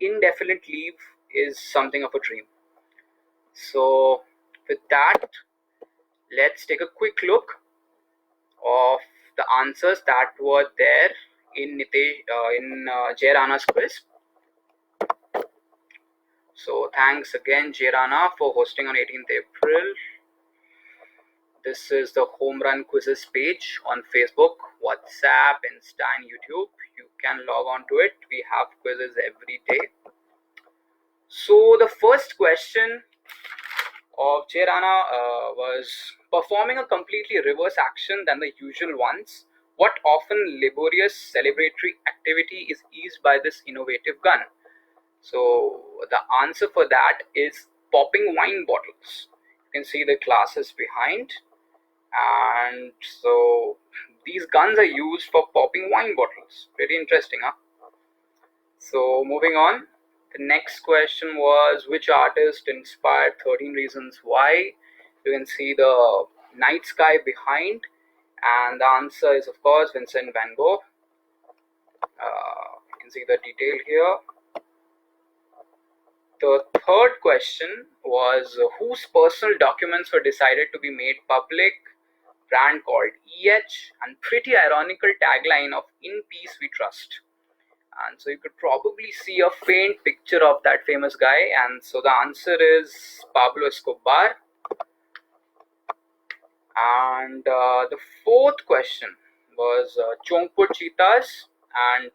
indefinite leave is something of a dream. So with that, let's take a quick look of the answers that were there in Jay Rana's quiz. So thanks again, Jay Rana, for hosting on 18th April. This is the HomeRun Quizzes page on Facebook, WhatsApp, Insta, and YouTube. You can log on to it. We have quizzes every day. So the first question of Jay Rana was performing a completely reverse action than the usual ones. What often laborious celebratory activity is eased by this innovative gun? So the answer for that is popping wine bottles. You can see the glasses behind, and so these guns are used for popping wine bottles. Very interesting, huh? So moving on, the next question was which artist inspired 13 Reasons Why? You can see the night sky behind, and the answer is of course Vincent van Gogh. You can see the detail here. The third question was whose personal documents were decided to be made public? Brand called EH, and pretty ironical tagline of "In Peace We Trust." And so you could probably see a faint picture of that famous guy, and so the answer is Pablo Escobar. And the fourth question was Chongput Cheetahs, and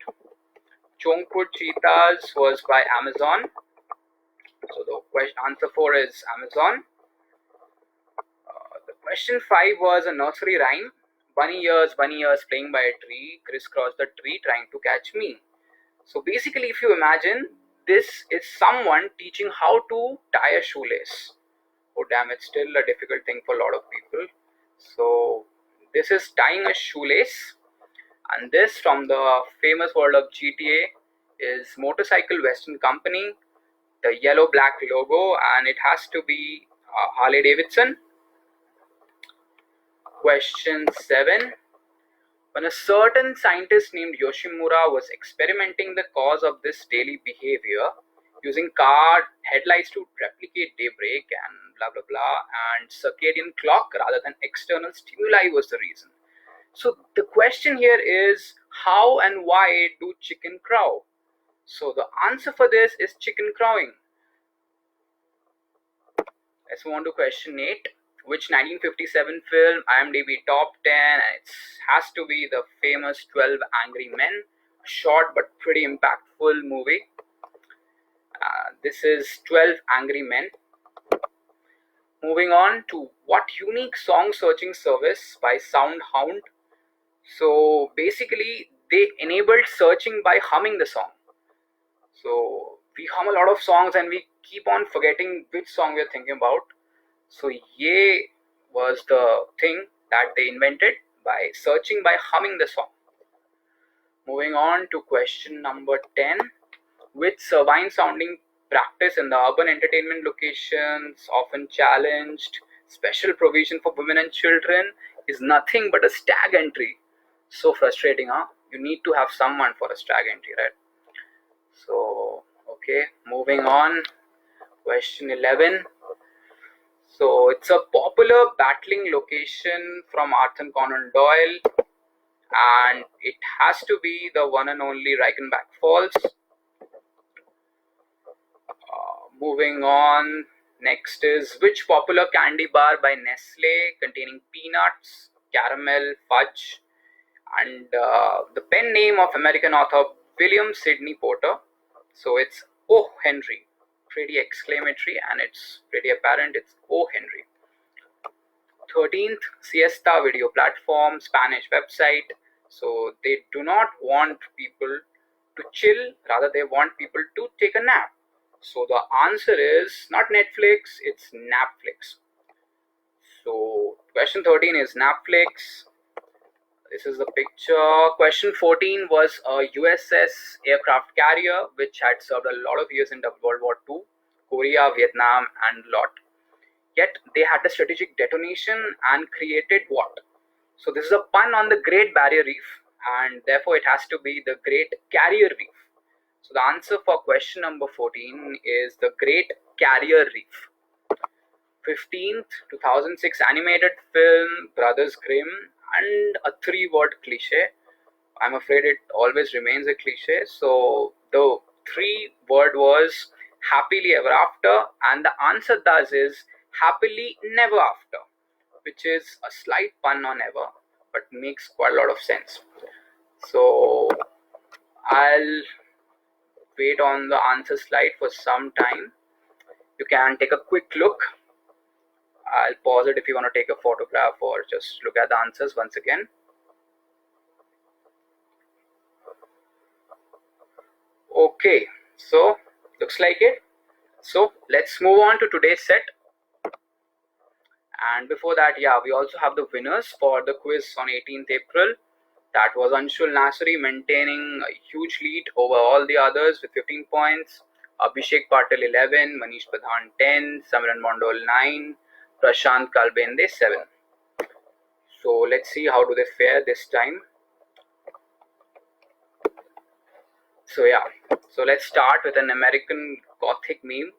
Chongput Cheetahs was by Amazon. So the answer 4 is Amazon. The question 5 was a nursery rhyme. Bunny ears, playing by a tree, crisscross the tree trying to catch me. So basically, if you imagine, this is someone teaching how to tie a shoelace. Oh damn, it's still a difficult thing for a lot of people. So this is tying a shoelace, and this from the famous world of GTA is Motorcycle Western Company, the yellow black logo, and it has to be Harley Davidson. Question 7. When a certain scientist named Yoshimura was experimenting the cause of this daily behavior using car headlights to replicate daybreak and blah blah blah and circadian clock rather than external stimuli was the reason. So the question here is how and why do chicken crow? So the answer for this is chicken crowing. Let's move on to question 8. Which 1957 film IMDb top 10? It has to be the famous 12 Angry Men, a short but pretty impactful movie. This is 12 Angry Men. Moving on to what unique song searching service by SoundHound? So basically, they enabled searching by humming the song. So we hum a lot of songs and we keep on forgetting which song we're thinking about. So Ye was the thing that they invented by searching by humming the song. Moving on to question number 10. Which servine sounding practice in the urban entertainment locations often challenged special provision for women and children is nothing but a stag entry. So frustrating, huh? You need to have someone for a stag entry, right? So okay, moving on. Question 11. So it's a popular battling location from Arthur Conan Doyle, and it has to be the one and only Reichenbach Falls. Moving on, next is which popular candy bar by Nestle containing peanuts, caramel, fudge, and the pen name of American author William Sidney Porter. So it's O. Henry. Pretty exclamatory, and it's pretty apparent it's O. Henry. 13th, Siesta video platform, Spanish website. So they do not want people to chill, rather they want people to take a nap. So the answer is not Netflix, it's Napflix. So question 13 is Napflix. This is the picture. Question 14 was a USS aircraft carrier which had served a lot of years in World War II, Korea, Vietnam, and lot. Yet they had a strategic detonation and created what? So this is a pun on the Great Barrier Reef, and therefore it has to be the Great Carrier Reef. So the answer for question number 14 is the Great Barrier Reef. 15th, 2006 animated film Brothers Grimm, and a three-word cliche. I'm afraid it always remains a cliche. So the three-word was happily ever after, and the answer thus is happily never after, which is a slight pun on ever, but makes quite a lot of sense. So I'll wait on the answer slide for some time. You can take a quick look. I'll pause it if you want to take a photograph or just look at the answers once again. Okay, so looks like it. So let's move on to today's set. And before that, yeah, we also have the winners for the quiz on 18th April. That was Anshul Nasri maintaining a huge lead over all the others with 15 points. Abhishek Patel 11, Manish Pradhan 10, Samran Mondol 9, Prashant Kalbende 7. So let's see how do they fare this time. So yeah, so let's start with an American Gothic meme.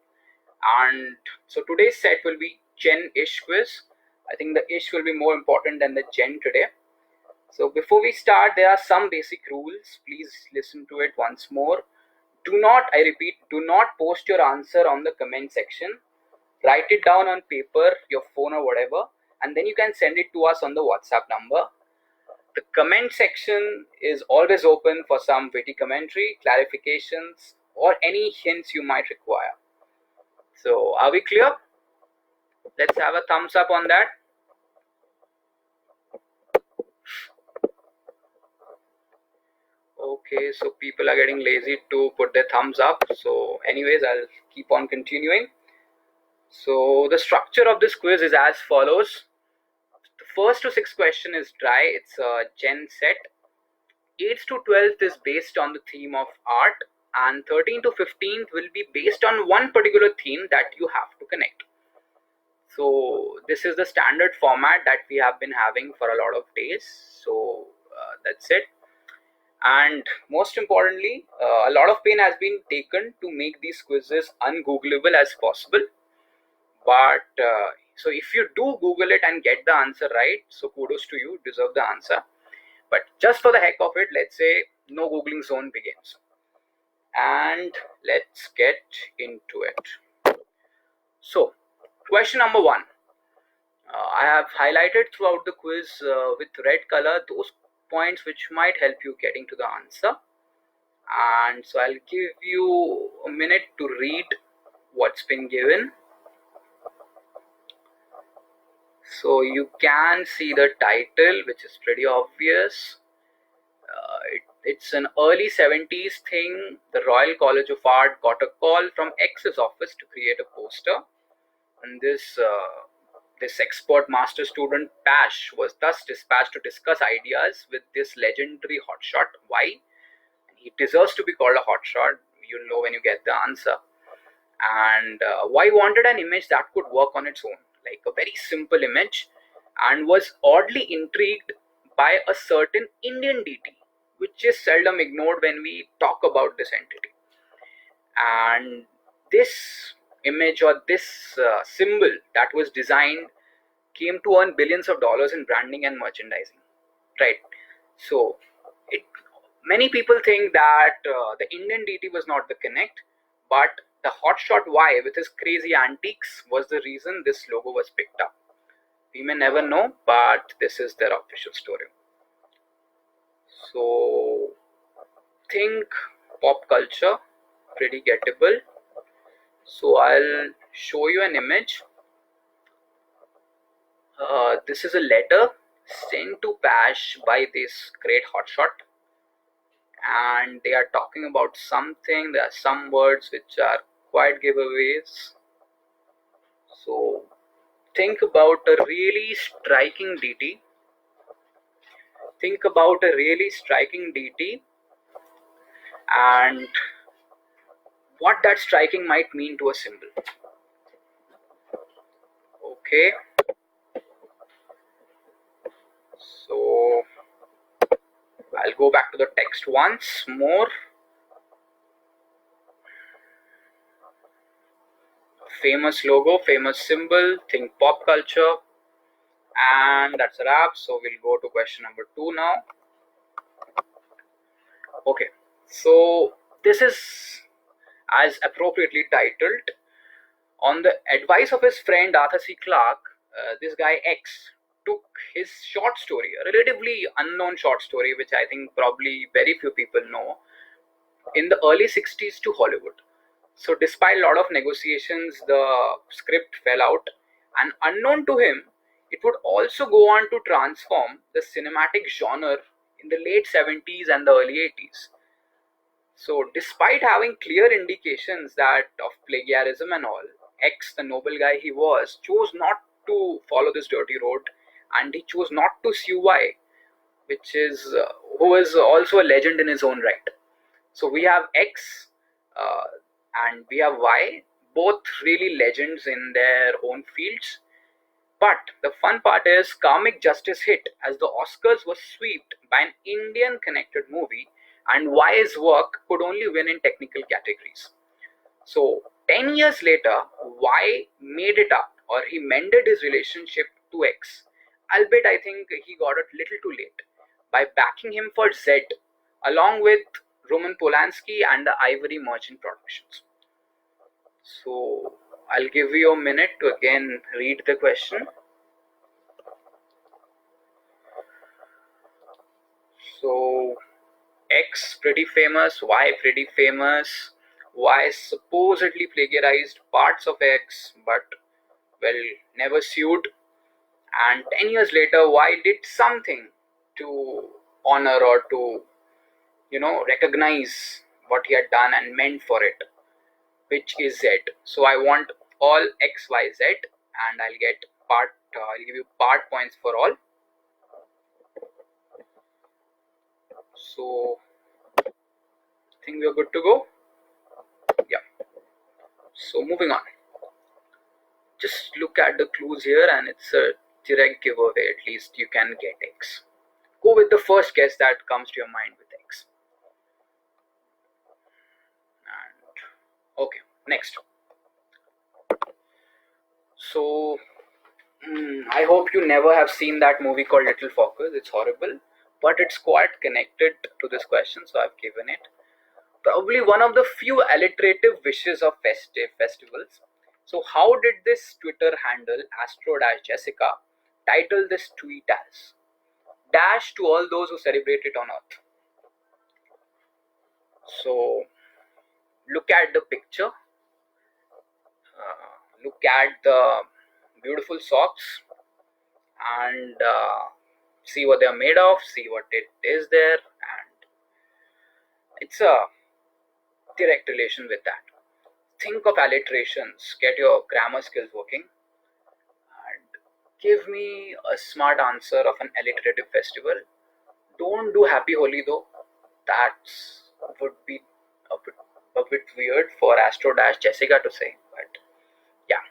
And so today's set will be Gen-ish quiz. I think the ish will be more important than the Gen today. So before we start, there are some basic rules. Please listen to it once more. Do not, I repeat, do not post your answer on the comment section. Write it down on paper, your phone or whatever, and then you can send it to us on the WhatsApp number. The comment section is always open for some witty commentary, clarifications, or any hints you might require. So are we clear? Let's have a thumbs up on that. Okay, so people are getting lazy to put their thumbs up. So anyways, I'll keep on continuing. So the structure of this quiz is as follows. The first to sixth question is dry. It's a Gen set. 8th to 12th is based on the theme of art, and 13th to 15th will be based on one particular theme that you have to connect. So this is the standard format that we have been having for a lot of days. So that's it. And most importantly, a lot of pain has been taken to make these quizzes ungoogleable as possible. But so if you do Google it and get the answer right, so kudos to you, deserve the answer. But just for the heck of it, let's say no Googling zone begins. And let's get into it. So, question number 1. I have highlighted throughout the quiz with red color those points which might help you getting to the answer. And so I'll give you a minute to read what's been given. So you can see the title, which is pretty obvious. It's an early 70s thing. The Royal College of Art got a call from X's office to create a poster, and this expert master student Pash was thus dispatched to discuss ideas with this legendary hotshot. Why? He deserves to be called a hotshot. You'll know when you get the answer. And why wanted an image that could work on its own, like a very simple image, and was oddly intrigued by a certain Indian deity, which is seldom ignored when we talk about this entity. And this image or this symbol that was designed came to earn billions of dollars in branding and merchandising, right? So it many people think that the Indian deity was not the connect, but the hotshot Y with his crazy antiques was the reason this logo was picked up. We may never know, but this is their official story. So think pop culture, pretty gettable. So I'll show you an image. This is a letter sent to Pash by this great hotshot, and they are talking about something. There are some words which are quite giveaways. So think about a really striking deity. Think about a really striking deity and what that striking might mean to a symbol. Okay. So I'll go back to the text once more. famous logo, famous symbol, think pop culture. And that's a wrap. So we'll go to question number 2 now. Okay, so this is as appropriately titled. On the advice of his friend Arthur C. Clarke, this guy X took his short story, a relatively unknown short story, which I think probably very few people know, in the early 60s to Hollywood. So, despite a lot of negotiations, the script fell out, and unknown to him, it would also go on to transform the cinematic genre in the late 70s and the early 80s. So, despite having clear indications that of plagiarism and all, X, the noble guy he was, chose not to follow this dirty road, and he chose not to sue Y, which is who is also a legend in his own right. So we have X uh, and we have Y, both really legends in their own fields. But the fun part is karmic justice hit as the Oscars was swept by an Indian connected movie, and Y's work could only win in technical categories. So 10 years later, Y made it up, or he mended his relationship to X, albeit I think he got it little too late, by backing him for Z, along with Roman Polanski and the Ivory Merchant Productions. So I'll give you a minute to again read the question. So X pretty famous, Y pretty famous. Y supposedly plagiarized parts of X, but well, never sued. And 10 years later, Y did something to honor or to, recognize what he had done and meant for it, which is Z. So I want all X, Y, Z, and I'll get I'll give you part points for all. So I think we're good to go. Yeah. So moving on. Just look at the clues here, and it's a direct giveaway. At least you can get X. Go with the first guess that comes to your mind with X. And okay, next. So I hope you never have seen that movie called Little Focus. It's horrible, but it's quite connected to this question, so I've given it. Probably one of the few alliterative wishes of festivals. So, how did this Twitter handle Astro-Jessica title this tweet as Dash to all those who celebrate it on Earth? So, look at the picture, look at the beautiful socks, and see what they're made of, see what it is there, and it's a direct relation with that. Think of alliterations, get your grammar skills working, and give me a smart answer of an alliterative festival. Don't do Happy Holi though. That would be a bit, a bit weird for Astro Jessica to say, but yeah.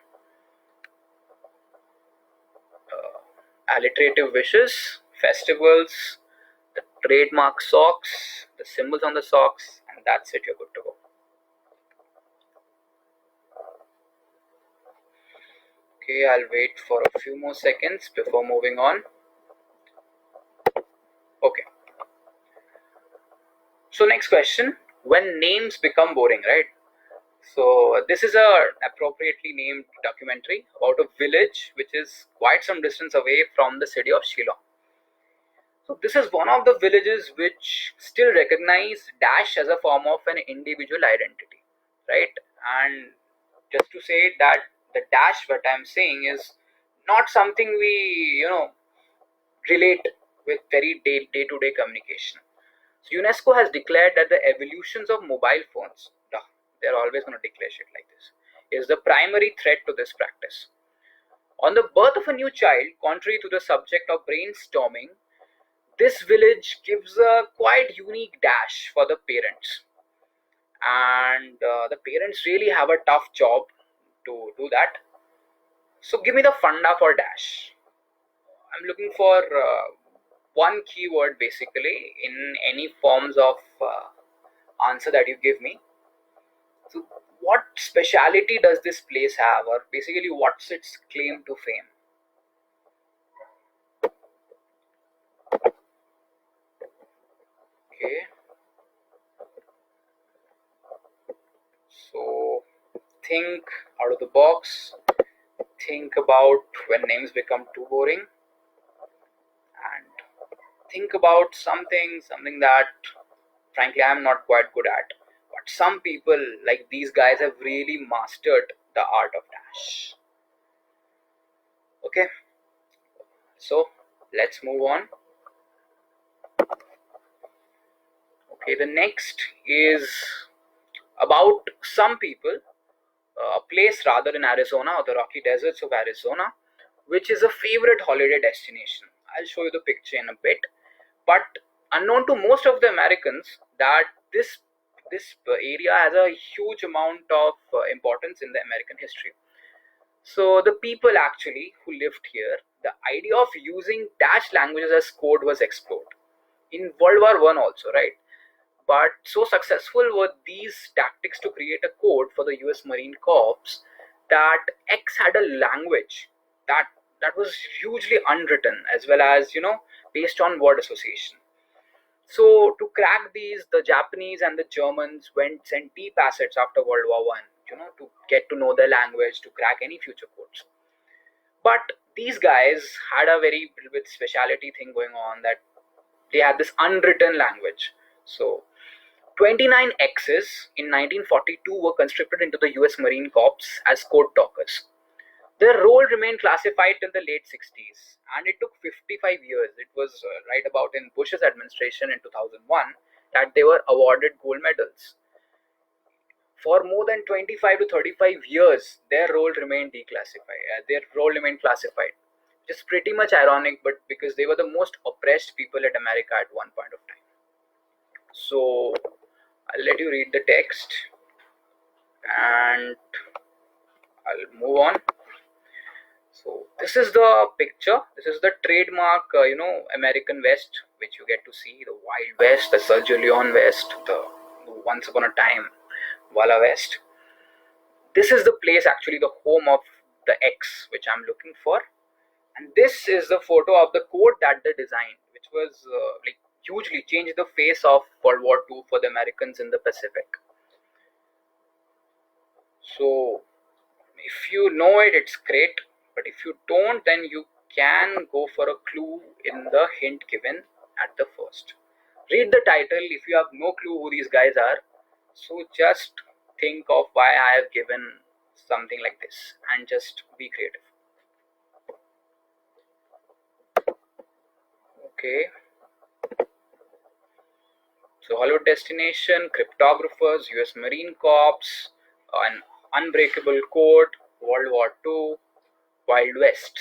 Alliterative wishes, festivals, the trademark socks, the symbols on the socks, and that's it, you're good to go. Okay, I'll wait for a few more seconds before moving on. Okay. So next question, when names become boring, right? So this is a appropriately named documentary about a village which is quite some distance away from the city of Shillong. So this is one of the villages which still recognize Dash as a form of an individual identity, right? And just to say that the Dash, what I'm saying is not something we, relate with very day-to-day communication. So UNESCO has declared that the evolutions of mobile phones, they're always going to declare shit like this, is the primary threat to this practice. On the birth of a new child, contrary to the subject of brainstorming, this village gives a quite unique dash for the parents. And the parents really have a tough job to do that. So give me the funda for dash. I'm looking for one keyword basically in any forms of answer that you give me. So what speciality does this place have, or basically what's its claim to fame? Okay, so think out of the box, think about when names become too boring, and think about something that frankly I'm not quite good at, but some people like these guys have really mastered the art of dash. Okay, so let's move on. Okay, the next is about some people, a place rather in Arizona or the Rocky Deserts of Arizona, which is a favorite holiday destination. I'll show you the picture in a bit. But unknown to most of the Americans, that this area has a huge amount of importance in the American history. So the people actually who lived here, the idea of using dash languages as code was explored in World War I also, right? But so successful were these tactics to create a code for the US Marine Corps that X had a language that was hugely unwritten, as well as based on word association. So to crack these, the Japanese and the Germans sent deep assets after World War I, to get to know their language, to crack any future codes. But these guys had a very little bit speciality thing going on, that they had this unwritten language. So 29 X's in 1942 were conscripted into the US Marine Corps as code talkers. Their role remained classified till the late 60s, and it took 55 years. It was right about in Bush's administration in 2001 that they were awarded gold medals. For more than 25 to 35 years, their role remained declassified. Their role remained classified, which is pretty much ironic, but because they were the most oppressed people at America at one point of time. So I'll let you read the text, and I'll move on. So this is the picture. This is the trademark, American West, which you get to see, the Wild West, the Sir Julian West, the Once Upon a Time Walla West. This is the place, actually, the home of the X, which I'm looking for. And this is the photo of the code that they designed, which was like hugely changed the face of World War II for the Americans in the Pacific. So if you know it, it's great, but if you don't, then you can go for a clue in the hint given at the first. Read the title if you have no clue who these guys are. So just think of why I have given something like this and just be creative. Okay, so Hollywood destination, cryptographers, US Marine Corps, an unbreakable code, World War II, Wild West.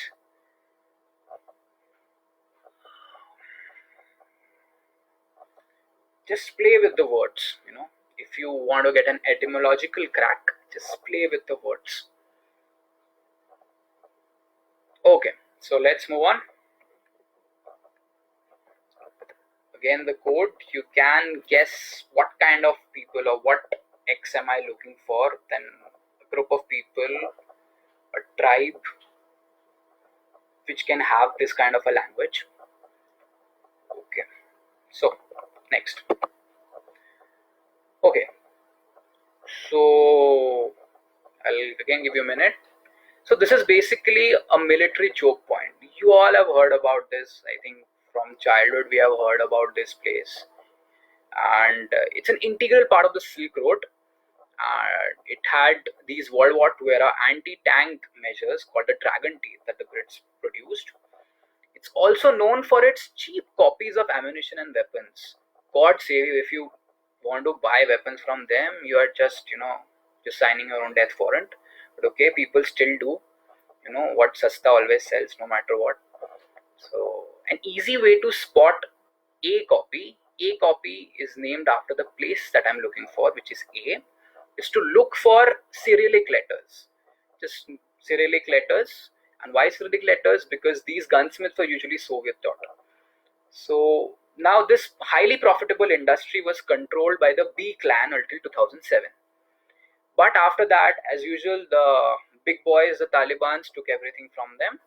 Just play with the words, if you want to get an etymological crack, just play with the words. Okay, so let's move on. Again, the code, you can guess what kind of people or what X am I looking for. Then a group of people, a tribe which can have this kind of a language. Okay, so next. Okay, so I'll again give you a minute. So this is basically a military choke point. You all have heard about this. I think from childhood we have heard about this place, and it's an integral part of the Silk Road. It had these World War II era anti-tank measures called the Dragon Teeth that the Brits produced. It's also known for its cheap copies of ammunition and weapons. God save you if you want to buy weapons from them. You are just signing your own death warrant. But okay, people still do. What Sasta always sells, no matter what. So an easy way to spot a copy. A copy is named after the place that I'm looking for, which is A. Is to look for Cyrillic letters. Just Cyrillic letters. And why Cyrillic letters? Because these gunsmiths were usually Soviet taught. So now this highly profitable industry was controlled by the B clan until 2007. But after that, as usual, the big boys, the Talibans, took everything from them.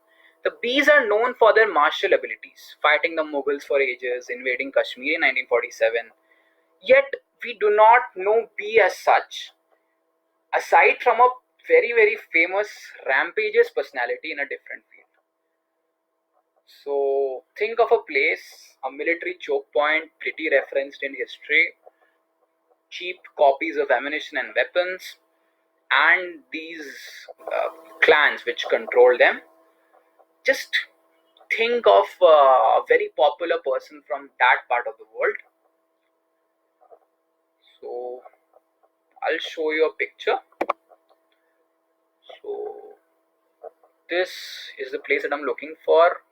The bees are known for their martial abilities, fighting the Mughals for ages, invading Kashmir in 1947. Yet, we do not know bee as such, aside from a very, very famous rampageous personality in a different field. So, think of a place, a military choke point, pretty referenced in history, cheap copies of ammunition and weapons, and these clans which control them. Just think of a very popular person from that part of the world. So I'll show you a picture. So this is the place that I'm looking for.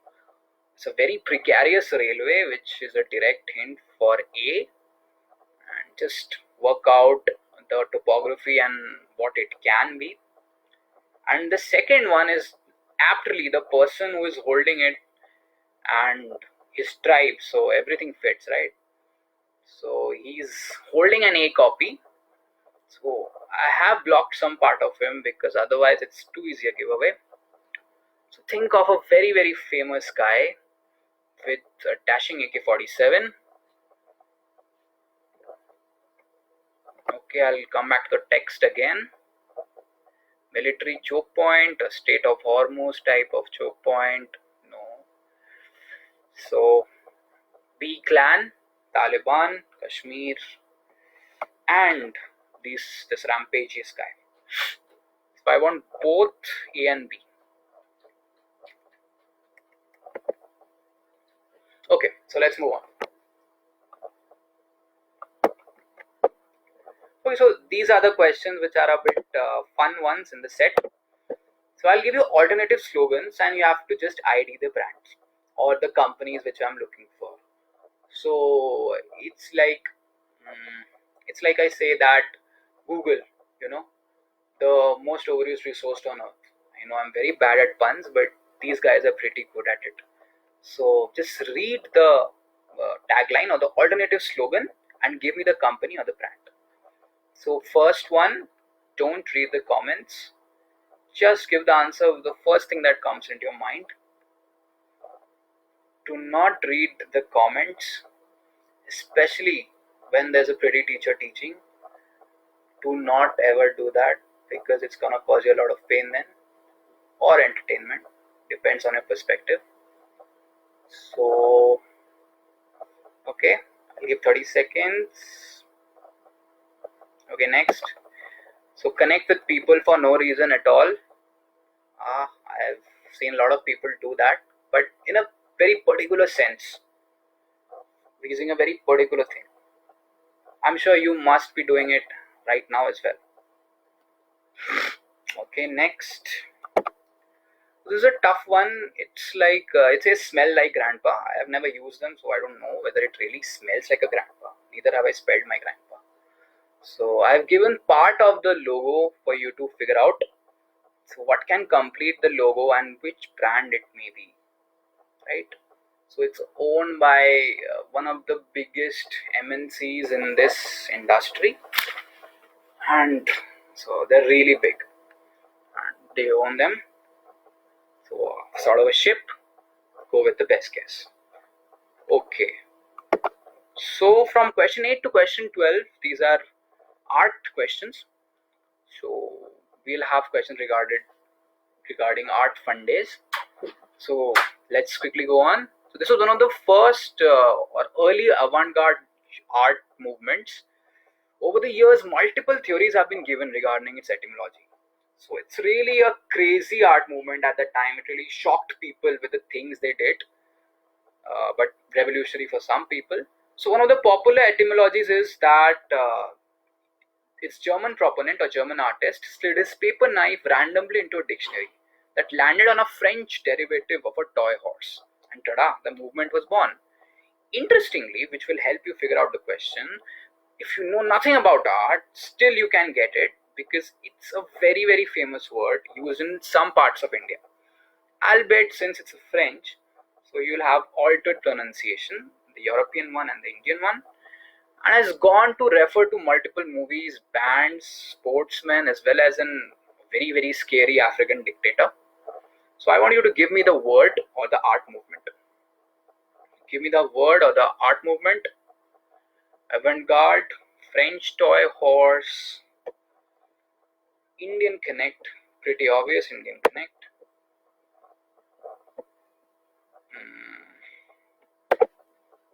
It's a very precarious railway, which is a direct hint for A. And just work out the topography and what it can be. And the second one is aptly the person who is holding it and his tribe, so everything fits, right? So he's holding an A copy. So I have blocked some part of him because otherwise it's too easy a giveaway. So think of a very, very famous guy with a dashing AK-47. Okay, I'll come back to the text again. Military choke point, a state of Hormuz type of choke point. No. So B clan, Taliban, Kashmir, and this rampageous guy. So I want both A and B. Okay, so let's move on. Okay, so these are the questions which are a bit fun ones in the set. So I'll give you alternative slogans and you have to just ID the brands or the companies which I'm looking for. So it's like I say that Google, the most overused resource on earth. I know I'm very bad at puns, but these guys are pretty good at it. So just read the tagline or the alternative slogan and give me the company or the brand. So first one, don't read the comments. Just give the answer of the first thing that comes into your mind. Do not read the comments, especially when there's a pretty teacher teaching. Do not ever do that because it's gonna cause you a lot of pain then, or entertainment, depends on your perspective. So okay, I'll give 30 seconds. Okay, next. So connect with people for no reason at all. I've seen a lot of people do that, but in a very particular sense, using a very particular thing. I'm sure you must be doing it right now as well. Okay, next. This is a tough one. It's like it says smell like grandpa. I have never used them, so I don't know whether it really smells like a grandpa. Neither have I spelled my grandpa. So I've given part of the logo for you to figure out. So what can complete the logo and which brand it may be, right? So it's owned by one of the biggest MNCs in this industry, and so they're really big and they own them. So sort of a ship, go with the best guess. Okay, so from question 8 to question 12, these are art questions. So we'll have questions regarding art fun days. So let's quickly go on. So this was one of the first or early avant-garde art movements. Over the years, multiple theories have been given regarding its etymology. So it's really a crazy art movement at the time. It really shocked people with the things they did, but revolutionary for some people. So one of the popular etymologies is that its German proponent or German artist slid his paper knife randomly into a dictionary that landed on a French derivative of a toy horse. And tada, the movement was born. Interestingly, which will help you figure out the question, if you know nothing about art, still you can get it because it's a very, very famous word used in some parts of India. Albeit since it's French, so you'll have altered pronunciation, the European one and the Indian one. and has gone to refer to multiple movies, bands, sportsmen, as well as an very, very scary African dictator. So I want you to give me the word or the art movement. Give me the word or the art movement. Avant-garde, French toy horse, Indian Connect. Pretty obvious, Indian Connect.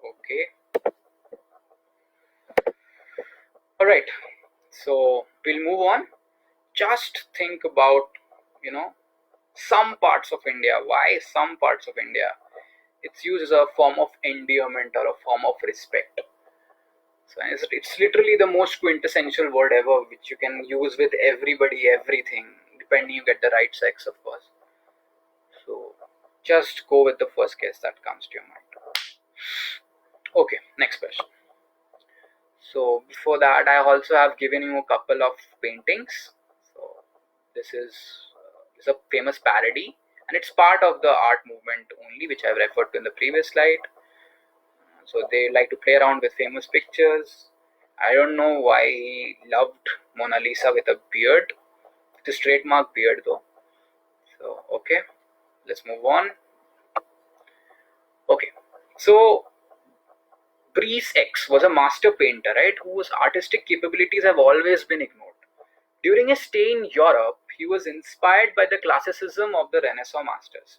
Okay. Alright. So we'll move on. Just think about, you know, some parts of India. Why some parts of India? It's used as a form of endearment or a form of respect. So it's literally the most quintessential word ever, which you can use with everybody, everything, depending you get the right sex, of course. So just go with the first guess that comes to your mind. Okay, next question. So before that, I also have given you a couple of paintings. So this is a famous parody, and it's part of the art movement only, which I've referred to in the previous slide. So they like to play around with famous pictures. I don't know why he loved Mona Lisa with a beard. It's a trademark beard though. So okay, let's move on. Okay, so Breeze X was a master painter, right, whose artistic capabilities have always been ignored. During his stay in Europe, he was inspired by the classicism of the Renaissance masters,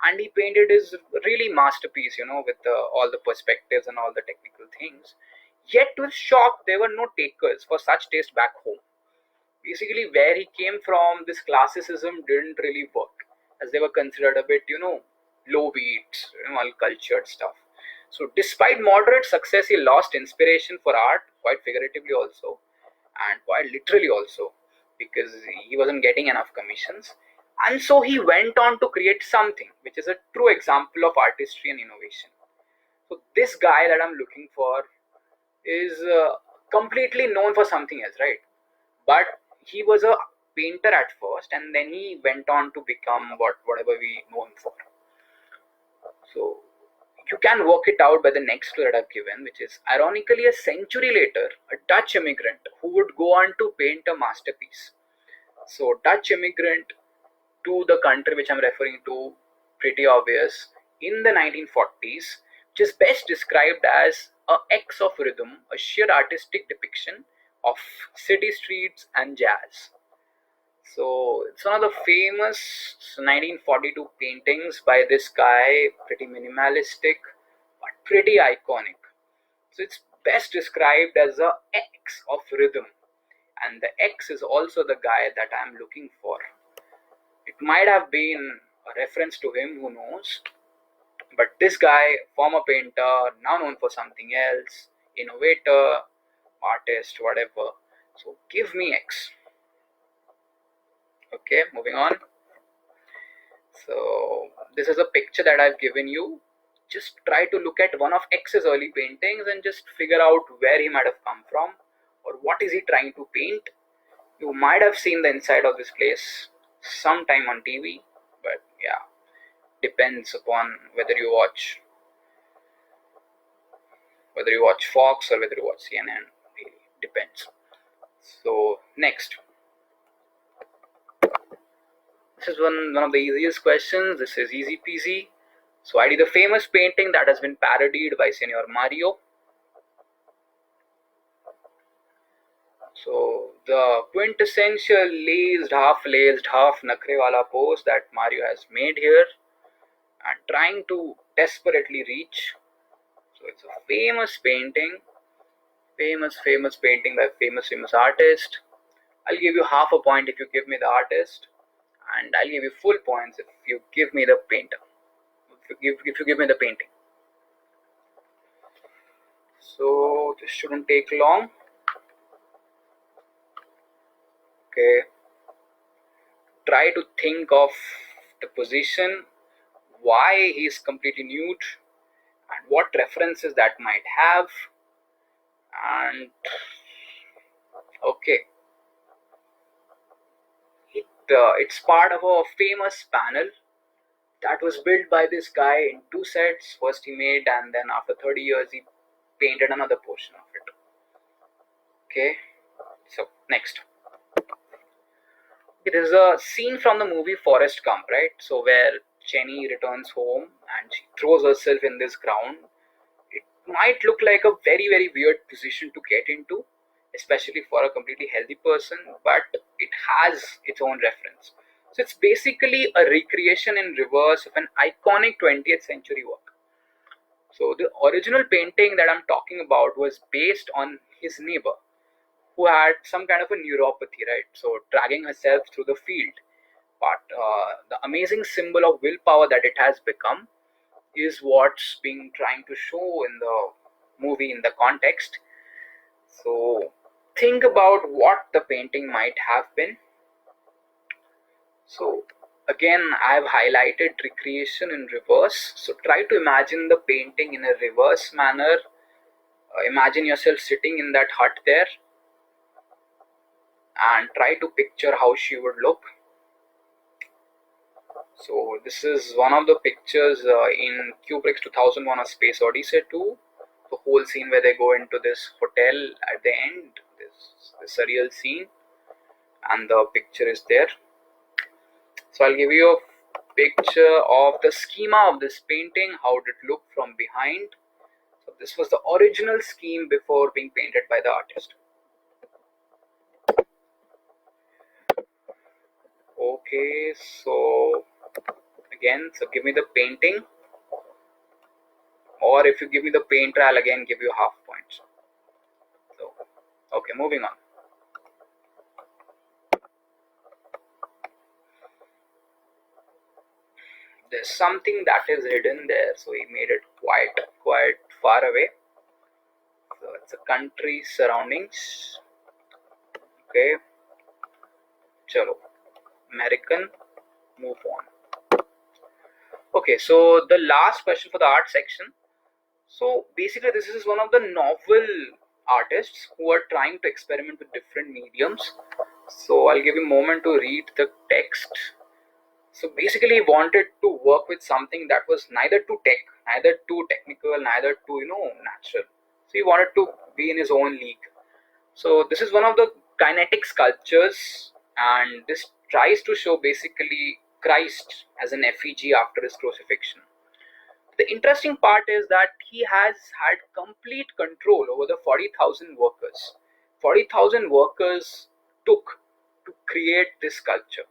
and he painted his really masterpiece, with all the perspectives and all the technical things. Yet, to his shock, there were no takers for such taste back home. Basically, where he came from, this classicism didn't really work, as they were considered a bit, low beat, uncultured stuff. So, despite moderate success, he lost inspiration for art, quite figuratively also, and quite literally also, because he wasn't getting enough commissions. And so he went on to create something which is a true example of artistry and innovation. So, this guy that I'm looking for is completely known for something else, right? But he was a painter at first, and then he went on to become whatever we know him for. So you can work it out by the next clue that I've given, which is ironically a century later, a Dutch immigrant who would go on to paint a masterpiece. So Dutch immigrant to the country which I'm referring to, pretty obvious, in the 1940s, which is best described as a X of rhythm, a sheer artistic depiction of city streets and jazz. So it's one of the famous 1942 paintings by this guy, pretty minimalistic, but pretty iconic. So it's best described as a X of rhythm, and the X is also the guy that I'm looking for. It might have been a reference to him, who knows? But this guy, former painter, now known for something else, innovator, artist, whatever. So give me X. Okay, moving on. So this is a picture that I've given you. Just try to look at one of X's early paintings and just figure out where he might have come from, or what is he trying to paint. You might have seen the inside of this place sometime on TV, but yeah, depends upon whether you watch Fox or whether you watch CNN. Really depends. So next, this is one of the easiest questions. This is easy peasy. So ID the famous painting that has been parodied by Senor Mario. So the quintessential laced, half nakrewala pose that Mario has made here and trying to desperately reach. So it's a famous painting, famous painting by famous artist. I'll give you half a point if you give me the artist, and I'll give you full points if you give me the painter. If you give me the painting. So this shouldn't take long. Okay. Try to think of the position, why he's completely nude, and what references that might have. And okay, it's part of a famous panel that was built by this guy in two sets. First he made, and then after 30 years he painted another portion of it. Okay, so next. It is a scene from the movie Forrest Gump, right? So where Jenny returns home and she throws herself in this ground. It might look like a very weird position to get into, especially for a completely healthy person, but it has its own reference. So it's basically a recreation in reverse of an iconic 20th century work. So the original painting that I'm talking about was based on his neighbor who had some kind of a neuropathy, right? So dragging herself through the field. But the amazing symbol of willpower that it has become is what's being trying to show in the movie in the context. So think about what the painting might have been. So again, I've highlighted recreation in reverse. So try to imagine the painting in a reverse manner. Imagine yourself sitting in that hut there and try to picture how she would look. So this is one of the pictures in Kubrick's 2001 A Space Odyssey 2. The whole scene where they go into this hotel at the end, this surreal scene, and the picture is there. So I'll give you a picture of the schema of this painting, how did it look from behind. So this was the original scheme before being painted by the artist. Okay, so again, so give me the painting, or if you give me the painter, I'll again give you half points. So okay, moving on. There's something that is hidden there, so he made it quite far away. So it's a country surroundings. Okay, chalo, American, move on. Okay, so the last question for the art section. So basically this is one of the novel artists who are trying to experiment with different mediums. So I'll give you a moment to read the text. So basically he wanted to work with something that was neither too neither too technical, neither too natural. So he wanted to be in his own league. So this is one of the kinetic sculptures, and this tries to show basically Christ as an effigy after his crucifixion. The interesting part is that he has had complete control over the 40,000 workers. 40,000 workers took to create this sculpture.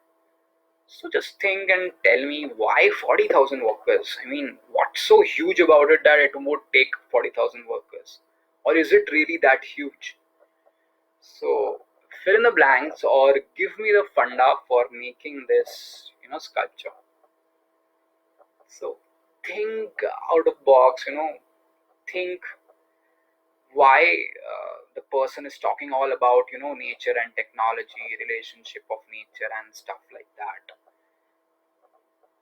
So just think and tell me, why 40,000 workers? I mean, what's so huge about it that it would take 40,000 workers? Or is it really that huge? So fill in the blanks or give me the funda for making this, sculpture. So think out of box, think why the person is talking all about, nature and technology, relationship of nature and stuff like that.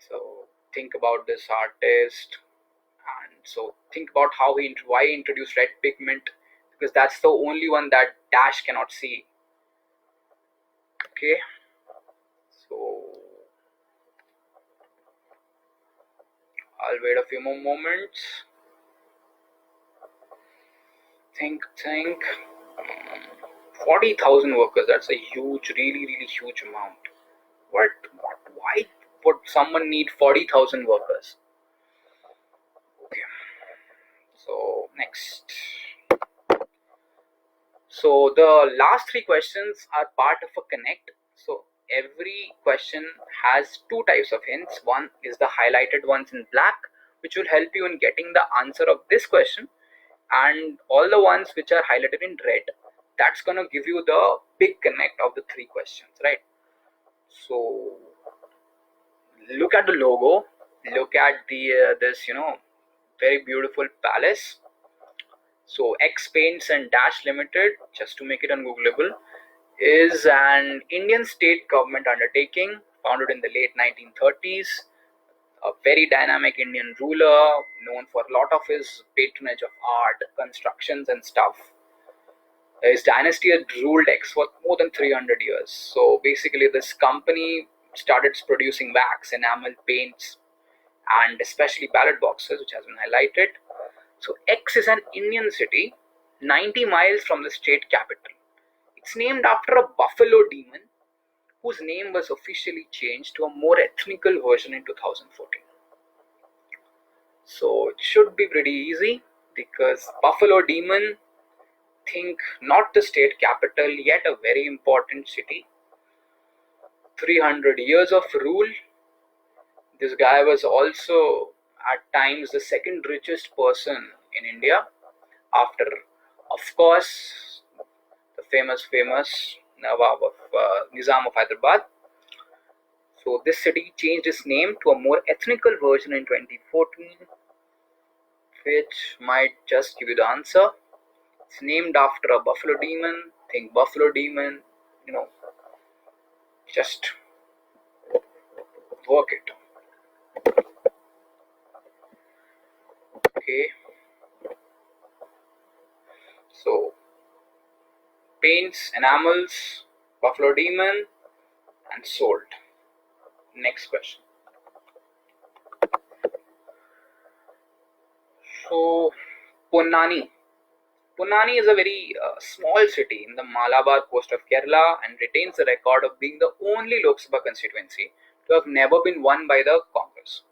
So think about this artist, and so think about why he introduced red pigment, because that's the only one that Dash cannot see. Okay, so I'll wait a few more moments. Think. 40,000 workers, that's a huge, really huge amount. Why would someone need 40,000 workers? Okay, so next. So the last three questions are part of a connect. So every question has two types of hints. One is the highlighted ones in black, which will help you in getting the answer of this question, and all the ones which are highlighted in red, that's going to give you the big connect of the three questions, right? So look at the logo, look at the this very beautiful palace. So X Paints and Dash Limited, just to make it ungoogleable, is an Indian state government undertaking founded in the late 1930s. A very dynamic Indian ruler known for a lot of his patronage of art, constructions and stuff. His dynasty had ruled X for more than 300 years. So basically this company started producing wax, enamel paints, and especially ballot boxes, which has been highlighted. So X is an Indian city 90 miles from the state capital. It's named after a buffalo demon whose name was officially changed to a more ethnical version in 2014. So it should be pretty easy because Buffalo Demon, think not the state capital, yet a very important city. 300 years of rule. This guy was also at times the second richest person in India after, of course, the famous Nawab of Nizam of Hyderabad. So this city changed its name to a more ethnical version in 2014, which might just give you the answer. It's named after a buffalo demon. Think buffalo demon, you know, just work it. Okay. So paints, enamels, buffalo demon, and sold. Next question. So Ponnani. Ponnani is a very small city in the Malabar coast of Kerala and retains the record of being the only Lok Sabha constituency to have never been won by the Congress.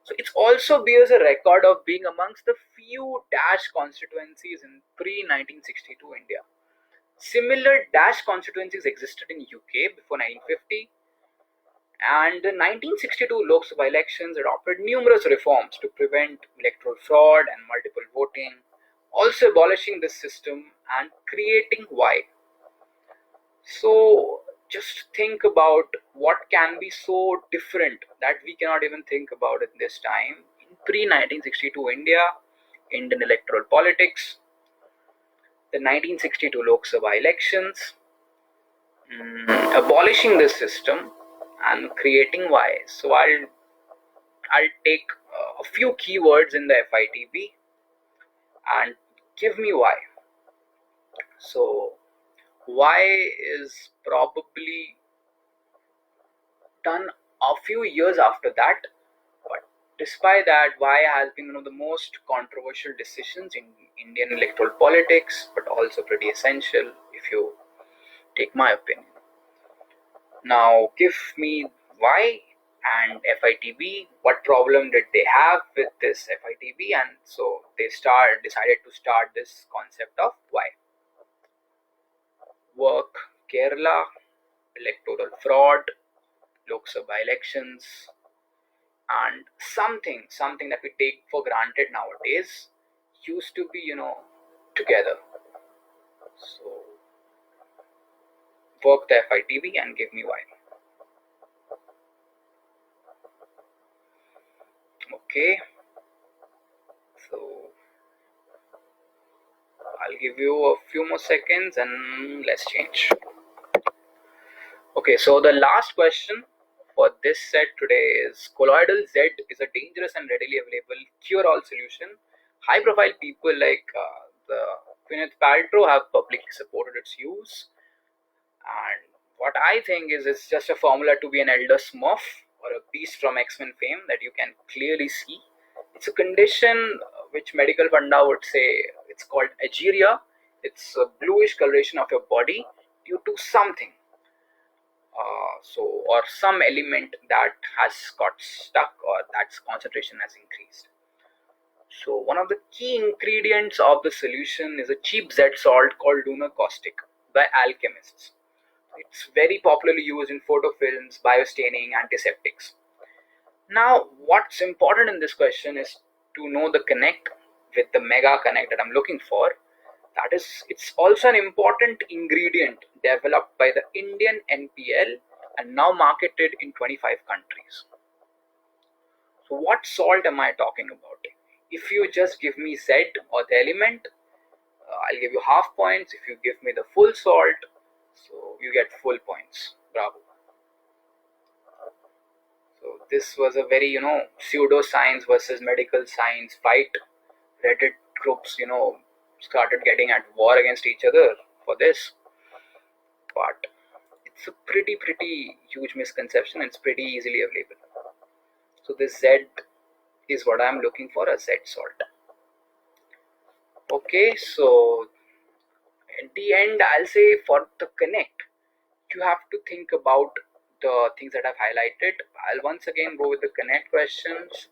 So it also bears a record of being amongst the few dash constituencies in pre-1962 India. Similar dash constituencies existed in UK before 1950, and the 1962 Lok Sabha elections adopted numerous reforms to prevent electoral fraud and multiple voting, also abolishing this system and creating Y. So just think about what can be so different that we cannot even think about it this time. In pre-1962 India, Indian electoral politics, the 1962 Lok Sabha elections, abolishing this system and creating Y. So I'll take a few keywords in the FITB and give me Y. So Y is probably done a few years after that, but despite that, Y has been one of the most controversial decisions in Indian electoral politics, but also pretty essential if you take my opinion. Now give me Y and FITB. What problem did they have with this FITB? And so they decided to start this concept of Y. Work Kerala, electoral fraud, Lok Sabha elections, and something that we take for granted nowadays used to be, together. So work the FITB and give me Y. Okay, so I'll give you a few more seconds and let's change. Okay, so the last question for this set today is colloidal Z is a dangerous and readily available cure-all solution. High-profile people like the Gwyneth Paltrow have publicly supported its use. And what I think is it's just a formula to be an elder Smurf or a beast from X-Men fame that you can clearly see. It's a condition which medical panda would say it's called ageria. It's a bluish coloration of your body due to something. Or some element that has got stuck or that's concentration has increased. So one of the key ingredients of the solution is a cheap Z salt called lunar caustic by alchemists. It's very popularly used in photofilms, biostaining, antiseptics. Now, what's important in this question is to know the connect with the mega connect that I'm looking for. That is, it's also an important ingredient developed by the Indian NPL and now marketed in 25 countries. So what salt am I talking about? If you just give me Z or the element, I'll give you half points. If you give me the full salt, so you get full points. Bravo. So this was a very, pseudoscience versus medical science fight. Reddit groups, started getting at war against each other for this. But it's a pretty huge misconception. It's pretty easily available. So this Z is what I'm looking for, a Z salt. Okay, so At the end, I'll say for the connect, you have to think about the things that I've highlighted. I'll once again go with the connect questions.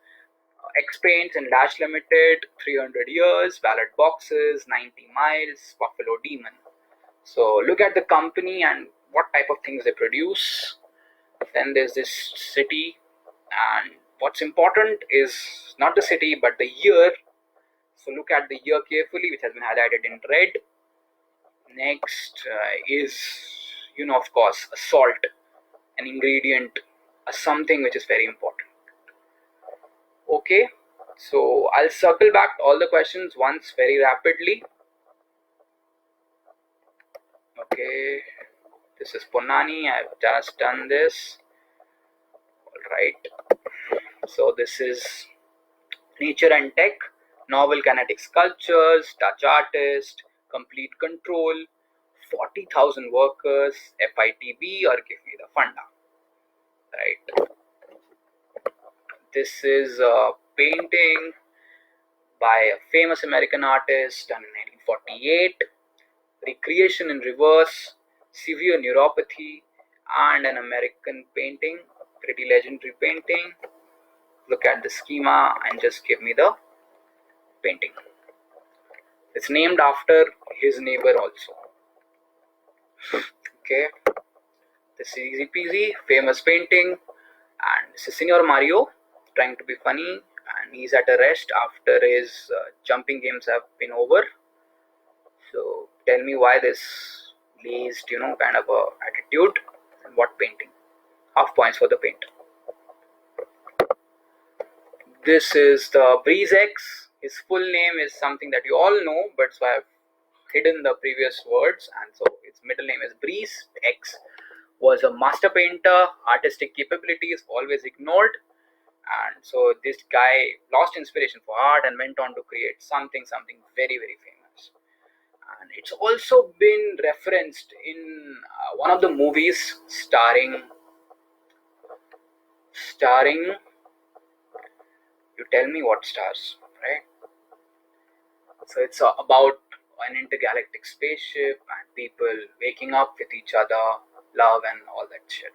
X-Paints and Dash Limited, 300 years, ballot boxes, 90 miles, Buffalo Demon. So look at the company and what type of things they produce. Then there's this city, and what's important is not the city but the year. So look at the year carefully, which has been highlighted in red. Next is, of course, a salt, an ingredient, something which is very important. Okay, so I'll circle back all the questions once very rapidly. Okay, this is Ponani. I've just done this. All right. So this is Nature and Tech, Novel Kinetic Sculptures, Touch Artist, Complete Control, 40,000 workers, FITB, or Give Me the Funda. Right. This is a painting by a famous American artist done in 1948. Recreation in Reverse, Severe Neuropathy, and an American painting, pretty legendary painting. Look at the schema and just give me the painting. It's named after his neighbor also. Okay, this is easy peasy, famous painting, and this is Senor Mario trying to be funny, and he's at a rest after his jumping games have been over. So tell me why this lazed, kind of a attitude, and what painting? Half points for the paint. This is the Breeze X. His full name is something that you all know, but so I've hidden the previous words, and so its middle name is Breeze X. Was a master painter, artistic capabilities always ignored, and so this guy lost inspiration for art and went on to create something very, very famous. And it's also been referenced in one of the movies starring, you tell me what stars, right? So it's about an intergalactic spaceship and people waking up with each other, love and all that shit,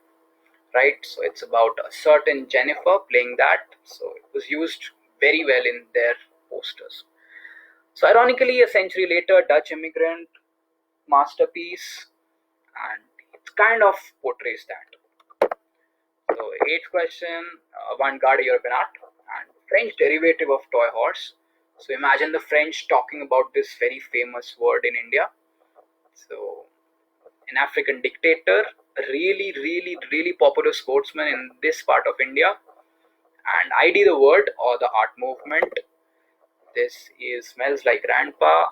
right? So it's about a certain Jennifer playing that. So it was used very well in their posters. So ironically, a century later, Dutch immigrant masterpiece, and it kind of portrays that. So eighth question, avant-garde European art and French derivative of toy horse. So imagine the French talking about this very famous word in India. So an African dictator, really popular sportsman in this part of India, and ID the word or the art movement. This is Smells Like Grandpa.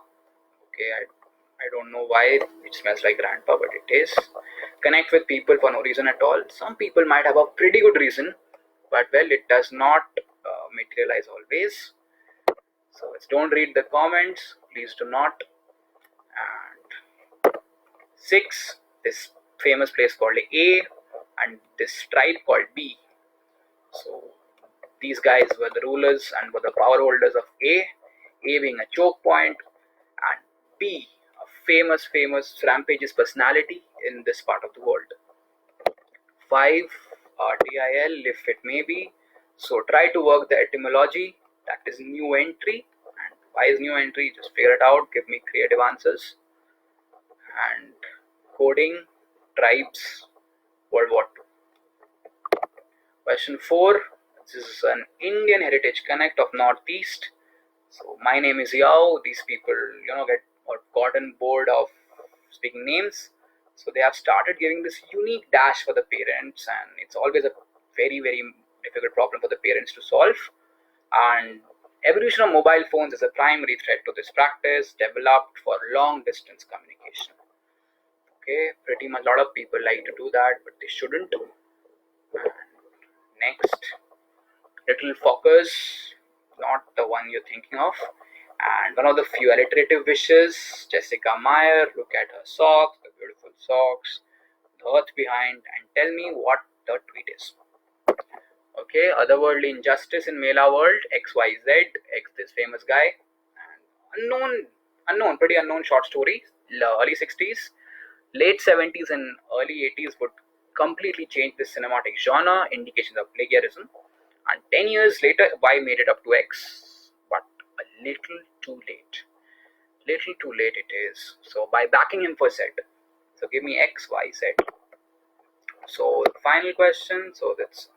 Okay, I don't know why it smells like grandpa, but it is. Connect with people for no reason at all. Some people might have a pretty good reason, but well, it does not materialize always. So it's don't read the comments, please do not. And 6, this famous place called A, and this tribe called B. So these guys were the rulers and were the power holders of A being a choke point, and B, a famous rampageous personality in this part of the world. 5, TIL, if it may be. So try to work the etymology, that is new entry. And why is new entry? Just figure it out, give me creative answers. And coding, tribes, World War II. Question 4, this is an Indian Heritage Connect of Northeast. So my name is Yao. These people, get gotten bored of speaking names. So they have started giving this unique dash for the parents, and it's always a very, very difficult problem for the parents to solve. And evolution of mobile phones is a primary threat to this practice, developed for long distance communication. Okay, pretty much a lot of people like to do that, but they shouldn't. And next, little focus, not the one you're thinking of. And one of the few alliterative wishes, Jessica Meyer, look at her socks, the beautiful socks, the earth behind, and tell me what the tweet is. Okay, otherworldly injustice in Mela world, XYZ, X this famous guy, and unknown, pretty unknown short story, early 60s, late 70s and early 80s would completely change the cinematic genre, indications of plagiarism. And 10 years later, Y made it up to X, but a little too late. Little too late it is. So by backing him for Z, so give me X, Y, Z. So final question. So that's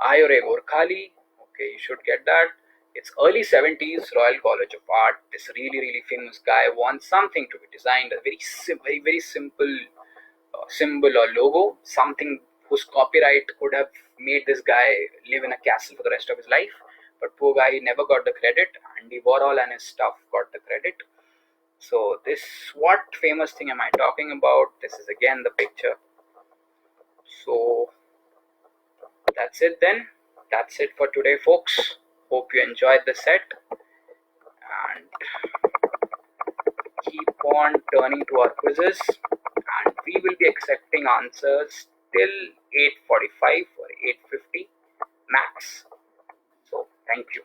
Ayore Gorkhali. Okay, you should get that. It's early 70s, Royal College of Art. This really famous guy wants something to be designed, a very simple symbol or logo, something whose copyright could have made this guy live in a castle for the rest of his life. But poor guy never got the credit. Andy Warhol and his stuff got the credit. So this, what famous thing am I talking about? This is again the picture. So that's it then. That's it for today, folks. Hope you enjoyed the set and keep on turning to our quizzes. And we will be accepting answers till 8:45 or 8:50 max. So thank you.